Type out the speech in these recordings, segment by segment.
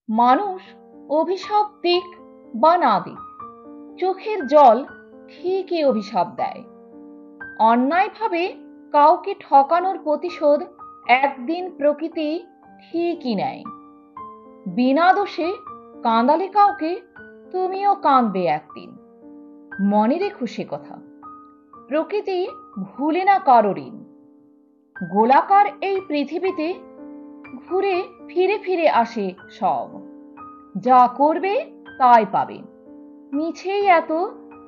মানুষ অভিশাপ দিক বা না দিক, চোখের জল ঠিকই অভিশাপ দেয়। অন্যায়ভাবে কাউকে ঠকানোর প্রতিশোধ একদিন প্রকৃতি ঠিকই নেয়। বিনা দোষে কাঁদালে কাউকে তুমিও কাঁদবে একদিন। মনে রেখো সে কথা। প্রকৃতি ভুলে না কারো ঋণ। গোলাকার এই পৃথিবীতে ঘুরে ফিরে ফিরে আসে সব। যা করবে তাই পাবে। মিছেই এত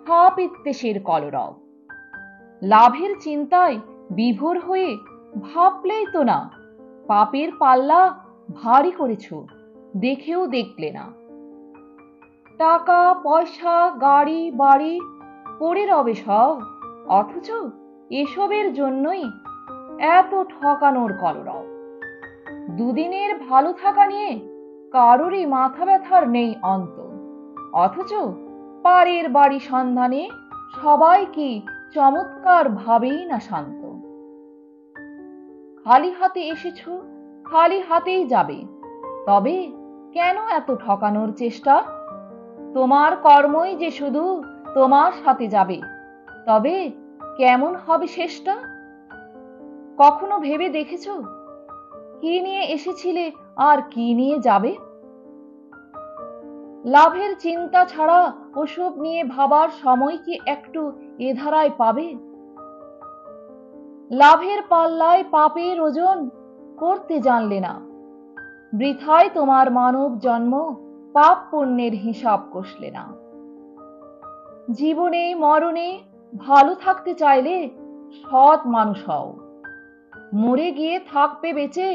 ভাববিদ্বেষের কলরব। লাভের চিন্তায় বিভোর হয়ে ভাবলেই তো না, পাপের পাল্লা ভারী করেছ, দেখেও দেখলে না। টাকা পয়সা গাড়ি বাড়ি পড়ে রবে সব, অথচ এসবের জন্যই এত ঠকানোর কলরব। দুদিনের ভালো থাকা নিয়ে কারোরই মাথা ব্যথার নেই অন্ত, অথচ পারের বাড়ি সন্ধানে সবাই কি চমৎকার ভাবেই না শান্ত। খালি হাতে এসেছ, খালি হাতেই যাবে, তবে কেন এত ঠকানোর চেষ্টা? তোমার কর্মই যে শুধু তোমার সাথে যাবে, তবে কেমন হবে শেষটা? কখনো ভেবে দেখেছ কি নিয়ে এসেছিলে আর কি নিয়ে যাবে? লাভের চিন্তা ছাড়া ওসব নিয়ে ভাবার সময় কি একটু এ ধারায় পাবে? লাভের পাল্লায় পাপের ওজন করতে জানলে না, বৃথায় তোমার মানব জন্ম, পাপ পুণ্যের হিসাব কষলে না। জীবনে মরণে ভালো থাকতে চাইলে সৎ মানুষ হও, মরে গিয়ে থাকবে বেঁচে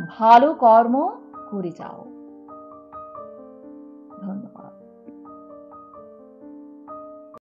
ভালো কর্ম করে যাও।